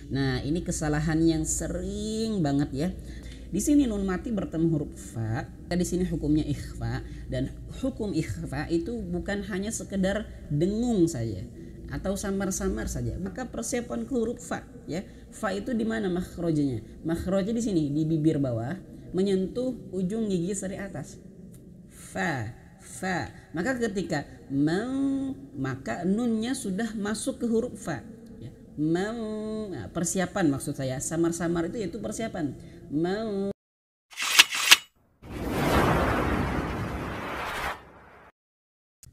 Nah, ini kesalahan yang sering banget ya. Di sini nun mati bertemu huruf fa, di sini hukumnya ikhfa, dan hukum ikhfa itu bukan hanya sekedar dengung saja atau samar-samar saja, maka persiapan ke huruf fa ya. Fa itu di mana makhrajnya? Makhrajnya di sini di bibir bawah menyentuh ujung gigi seri atas. Fa, fa. Maka ketika maka nunnya sudah masuk ke huruf fa. Ya. Nah, persiapan maksud saya, samar-samar itu yaitu persiapan.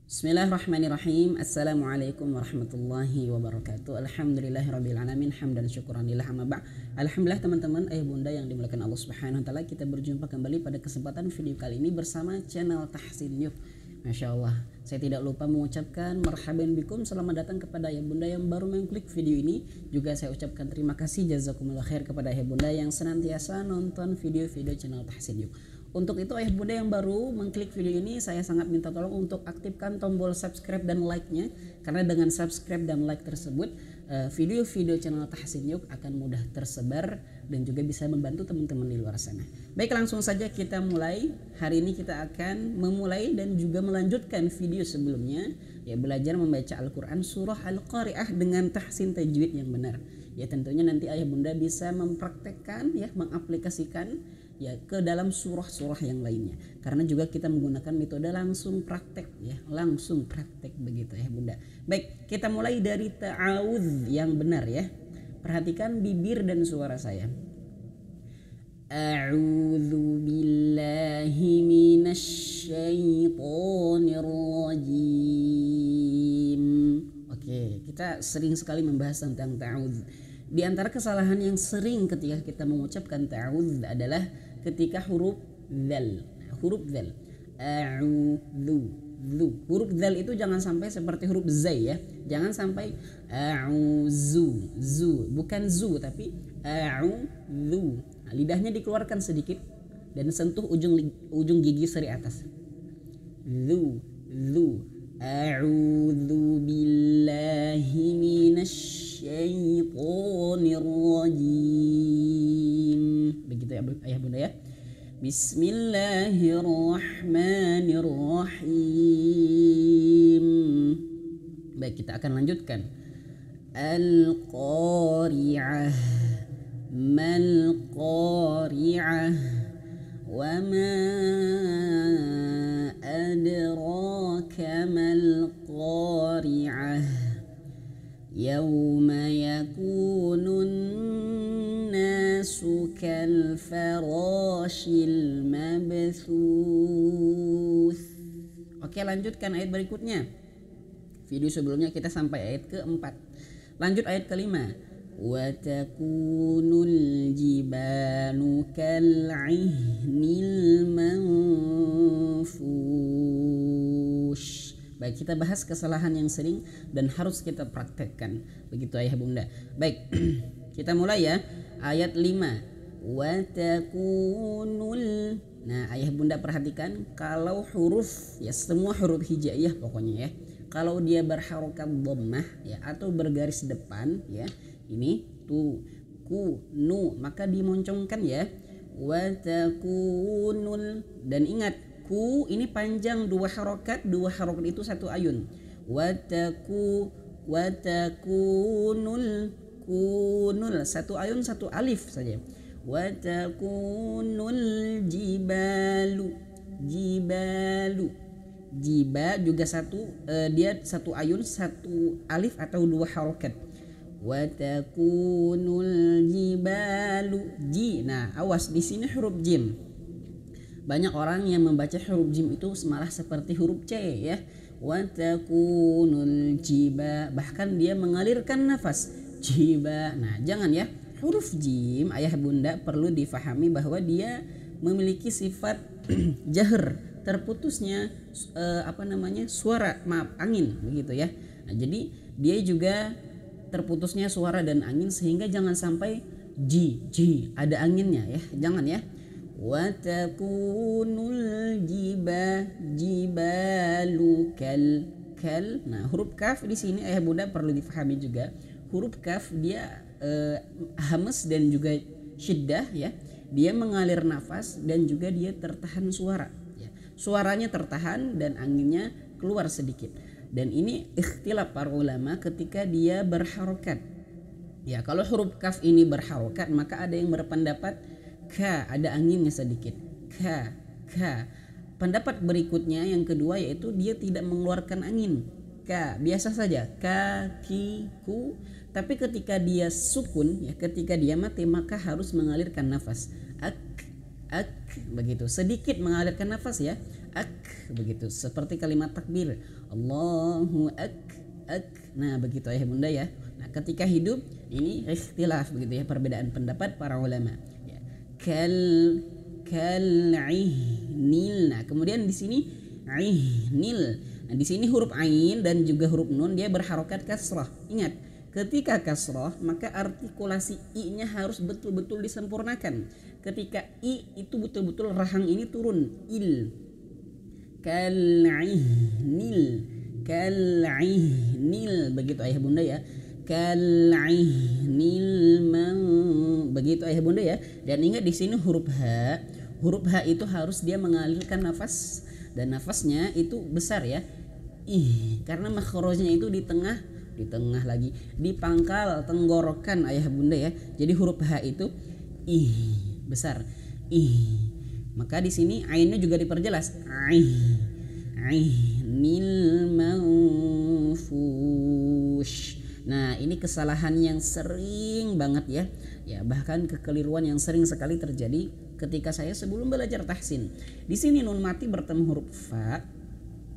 Bismillahirrahmanirrahim. Assalamualaikum warahmatullahi wabarakatuh. Alhamdulillahirabbil alamin, hamdan syukuran lillah, amma ba'd. Alhamdulillah teman-teman, ayah bunda yang dimuliakan Allah Subhanahu wa taala, kita berjumpa kembali pada kesempatan video kali ini bersama channel Tahsin Yuk. Masya Allah, saya tidak lupa mengucapkan marhaban bikum, selamat datang kepada ayah bunda yang baru mengklik video ini. Juga saya ucapkan terima kasih jazakumullah khair kepada ayah bunda yang senantiasa nonton video-video channel Tahsin Yuk. Untuk itu ayah bunda yang baru mengklik video ini, saya sangat minta tolong untuk aktifkan tombol subscribe dan like-nya, karena dengan subscribe dan like tersebut video-video channel Tahsin Yuk akan mudah tersebar dan juga bisa membantu teman-teman di luar sana. Baik, langsung saja kita mulai. Hari ini kita akan memulai dan juga melanjutkan video sebelumnya, ya, belajar membaca Al-Quran surah Al-Qari'ah dengan tahsin tajwid yang benar. Ya, tentunya nanti ayah bunda bisa mempraktekkan, ya, mengaplikasikan ya ke dalam surah-surah yang lainnya, karena juga kita menggunakan metode langsung praktek, ya, langsung praktek begitu ya bunda. Baik, kita mulai dari ta'awudz yang benar ya. Perhatikan bibir dan suara saya. A'udzu billahi minasy syaithanir rajim. Oke, kita sering sekali membahas tentang ta'awudz. Di antara kesalahan yang sering ketika kita mengucapkan ta'awudz adalah ketika huruf dzal. Huruf dzal. A'udzu. Huruf dzal itu jangan sampai seperti huruf zai ya. Jangan sampai a'udzu. Bukan zu tapi a'udzu. Nah, lidahnya dikeluarkan sedikit dan sentuh ujung gigi seri atas. Zu. A'udzu billahi minasy syaitonir rajim. Begitu ya ayah bunda ya. Bismillahirrahmanirrahim. Baik, kita akan lanjutkan. Al-Qari'ah, mal-Qari'ah, wa ma adraka mal-Qari'ah, yauma yakunun nasu kal farashil mabthuth. Oke, lanjutkan ayat berikutnya. Video sebelumnya kita sampai ayat keempat. Lanjut ayat kelima. Wa takunul jibalu kal'ihnil manfush. Baik, kita bahas kesalahan yang sering dan harus kita praktekkan. Begitu ayah bunda. Baik, kita mulai ya. Ayat 5. Wa takunul. Nah, ayah bunda perhatikan kalau huruf ya, semua huruf hijaiyah pokoknya ya. Kalau dia berharokat dhammah ya atau bergaris depan ya, ini tu, ku, nu, maka dimoncongkan ya. Wa takunul, dan ingat ku ini panjang dua harokat itu satu ayun. Wa takunul, kunul satu ayun satu alif saja. Wa takunul jibalu. Jiba juga dia satu ayun satu alif atau dua harokat. Wa takunul jibalu ji. Nah, awas di sini huruf jim. Banyak orang yang membaca huruf jim itu malah seperti huruf C ya. Wa takunul jiba, bahkan dia mengalirkan nafas jiba. Nah, jangan ya. Huruf jim ayah bunda perlu difahami bahwa dia memiliki sifat jahr, terputusnya suara, angin begitu ya. Nah, jadi dia juga terputusnya suara dan angin, sehingga jangan sampai ji ada anginnya ya, jangan ya. Wa takunul jibalu kal. Nah, huruf kaf di sini ayah bunda perlu difahami juga. Huruf kaf dia hamas dan juga syiddah ya, dia mengalir nafas dan juga dia tertahan suara ya. Suaranya tertahan dan anginnya keluar sedikit. Dan ini ikhtilaf para ulama ketika dia berharokat. Ya, kalau huruf kaf ini berharokat maka ada yang berpendapat ka ada anginnya sedikit. Ka. Pendapat berikutnya yang kedua yaitu dia tidak mengeluarkan angin. Ka biasa saja, ka, ki, ku. Tapi ketika dia sukun ya, ketika dia mati maka harus mengalirkan nafas. Ak begitu. Sedikit mengalirkan nafas ya. Ak begitu. Seperti kalimat takbir. Allahu ak. Nah, begitu ayah bunda ya. Nah, ketika hidup ini ikhtilaf begitu ya, perbedaan pendapat para ulama. Ya. Nil. Nah, kemudian di sini nil. Nah, di sini huruf ain dan juga huruf nun dia berharokat kasrah. Ingat, ketika kasrah maka artikulasi i-nya harus betul-betul disempurnakan. Ketika i itu betul-betul rahang ini turun. Il. Kal'ihnil begitu ayah bunda ya. Begitu ayah bunda ya. Dan ingat di sini huruf H itu harus dia mengalirkan nafas dan nafasnya itu besar ya. Karena makhrajnya itu di tengah lagi di pangkal tenggorokan ayah bunda ya. Jadi huruf H itu besar. Maka di sini ainnya juga diperjelas. Ainil manfush. Nah, ini kesalahan yang sering banget ya. Ya, bahkan kekeliruan yang sering sekali terjadi ketika saya sebelum belajar tahsin. Di sini nun mati bertemu huruf fa.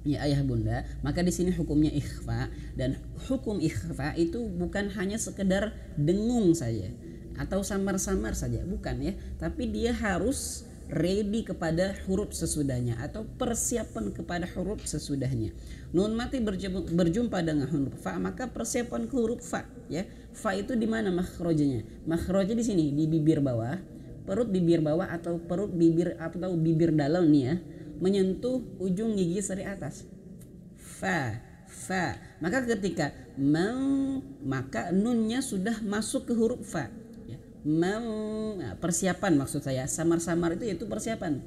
Ya ayah bunda, maka di sini hukumnya ikhfa, dan hukum ikhfa itu bukan hanya sekedar dengung saja atau samar-samar saja, bukan ya, tapi dia harus ready kepada huruf sesudahnya atau persiapan kepada huruf sesudahnya. Nun mati berjumpa dengan huruf fa, maka persiapan ke huruf fa ya. Fa itu di mana makhrajnya? Makhrajnya di sini di bibir bawah, perut bibir bawah atau perut bibir atau bibir dalam nih ya, menyentuh ujung gigi seri atas. Fa. Maka ketika maka nunnya sudah masuk ke huruf fa. Persiapan maksud saya, samar-samar itu yaitu persiapan.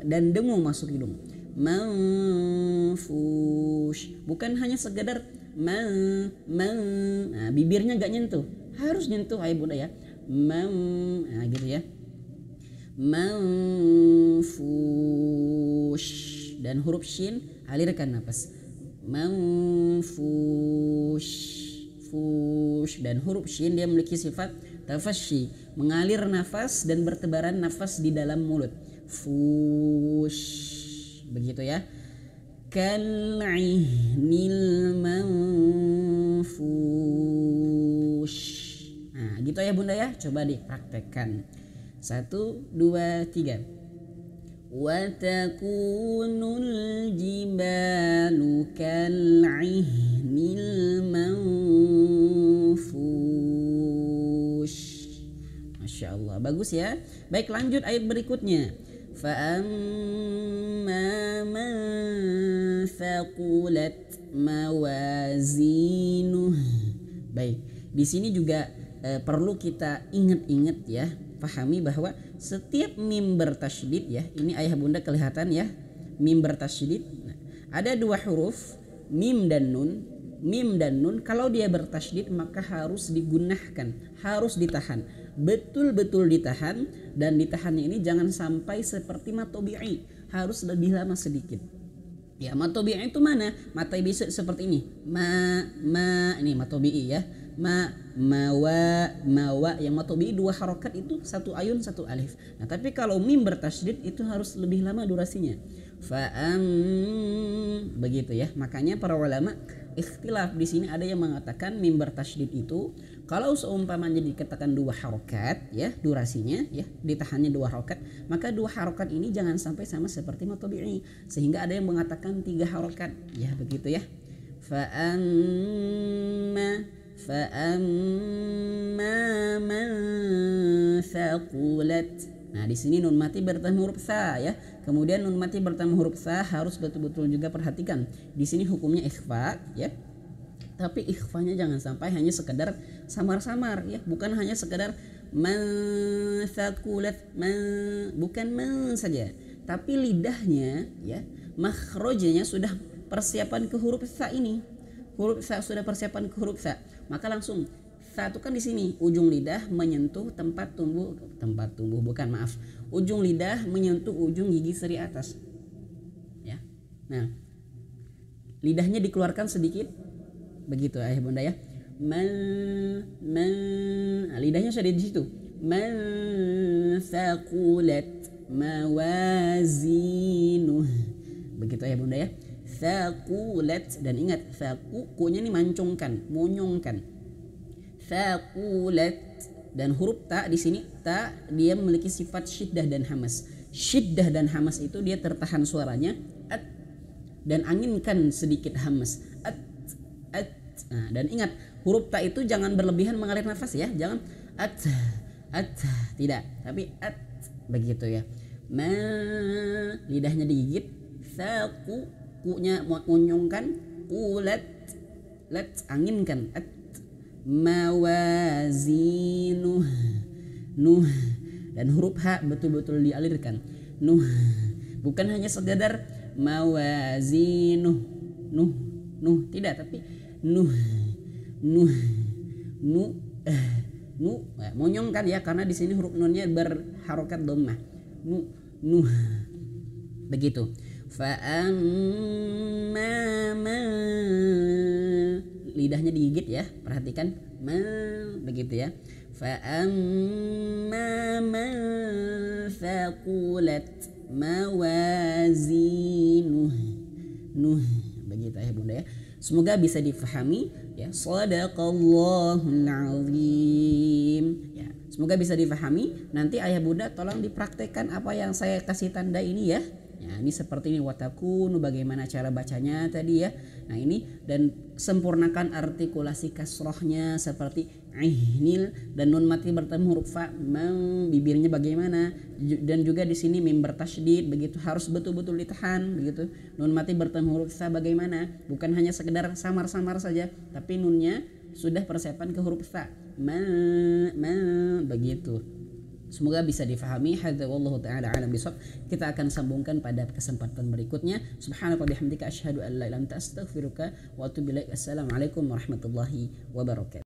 Dan dengung masuk hidung. Manfush. Bukan hanya sekedar bibirnya gak nyentuh, harus nyentuh ayah bunda ya. Gitu ya. Manfush. Dan huruf shin alirkan nafas. Manfush. Dan huruf shin dia memiliki sifat tafasyi, mengalir nafas dan bertebaran nafas di dalam mulut. Fush, begitu ya. Kal'ihnil manfush. Nah, gitu ya bunda ya. Coba dipraktekkan. 1, 2, 3. Wa takunul jibalu kal'ihnil manfush. Masya Allah, bagus ya. Baik, lanjut ayat berikutnya. Fa amma man thaqulat mawazinuh. Baik, di sini juga perlu kita ingat-ingat ya, pahami bahwa setiap mim bertasydid ya, ini ayah bunda kelihatan ya, mim bertasydid. Nah, ada 2 huruf, mim dan nun. Mim dan nun kalau dia bertasydid maka harus digunakan, harus ditahan, betul-betul ditahan, dan ditahannya ini jangan sampai seperti matobi'i, harus lebih lama sedikit. Ya, matobi'i itu mana? Matobi'i seperti ini. Ini matobi'i ya. Mawa yang matobi'i 2 harokat itu 1 ayun 1 alif. Nah, tapi kalau mim bertasydid itu harus lebih lama durasinya. Begitu ya. Makanya para ulama ikhtilaf di sini, ada yang mengatakan mim bertasydid itu kalau seumpamanya dikatakan 2 harokat ya durasinya ya, ditahannya 2 harokat, maka 2 harokat ini jangan sampai sama seperti matobi'i, sehingga ada yang mengatakan 3 harokat ya, begitu ya. Fa'amma man thaqulat. Nah, di sini nun mati bertemu huruf sa ya. Kemudian nun mati bertemu huruf sa harus betul-betul juga perhatikan. Di sini hukumnya ikhfa ya. Tapi ikhfanya jangan sampai hanya sekedar samar-samar ya, bukan hanya sekedar man thaqulat bukan man saja, tapi lidahnya ya, makhrajnya sudah persiapan ke huruf tha ini. Huruf tha sudah persiapan ke huruf tha, maka langsung tha itu kan di sini ujung lidah menyentuh ujung lidah menyentuh ujung gigi seri atas ya. Nah, lidahnya dikeluarkan sedikit begitu ayah bunda ya. Nah, lidahnya sudah di situ. Man thaqulat mawazinuh. Begitu ayah bunda ya. Thaqulat, dan ingat ku-nya ini mancungkan, monyongkan. Thaqulat, dan huruf ta di sini ta dia memiliki sifat syiddah dan hamas. Syiddah dan hamas itu dia tertahan suaranya at, dan anginkan sedikit hamas at. Nah, dan ingat huruf ta itu jangan berlebihan mengalir nafas ya, jangan at tidak, tapi at begitu ya. Lidahnya digigit, ku-nya monyongkan, qulat anginkan at. Mawazinuh dan huruf ha betul-betul dialirkan. Bukan hanya sekedar mawazinuh tidak, tapi monyongkan ya, karena di sini huruf nunnya berharokat dhammah. Begitu. Lidahnya digigit ya, perhatikan begitu ya. Fa'amma man thaqulat mawazinuh begitu ya bunda ya. Semoga bisa difahami ya. Shadaqallahul azim ya. Semoga bisa difahami. Nanti ayah bunda tolong dipraktekkan apa yang saya kasih tanda ini ya. Ya, ini seperti ini watakunu, bagaimana cara bacanya tadi ya. Nah ini, dan sempurnakan artikulasi kasrohnya seperti ihnil, dan nun mati bertemu huruf fa, bibirnya bagaimana, dan juga di sini mim bertasydid begitu, harus betul-betul ditahan begitu. Nun mati bertemu huruf sa bagaimana, bukan hanya sekedar samar-samar saja, tapi nunnya sudah persiapan ke huruf sa, begitu. Semoga bisa difahami. Hadza wallahu taala alam bisawab. Kita akan sambungkan pada kesempatan berikutnya. Subhanaka wa bihamdika asyhadu an la ilaha illa anta astaghfiruka wa atubu ilaik. Assalamualaikum warahmatullahi wabarakatuh.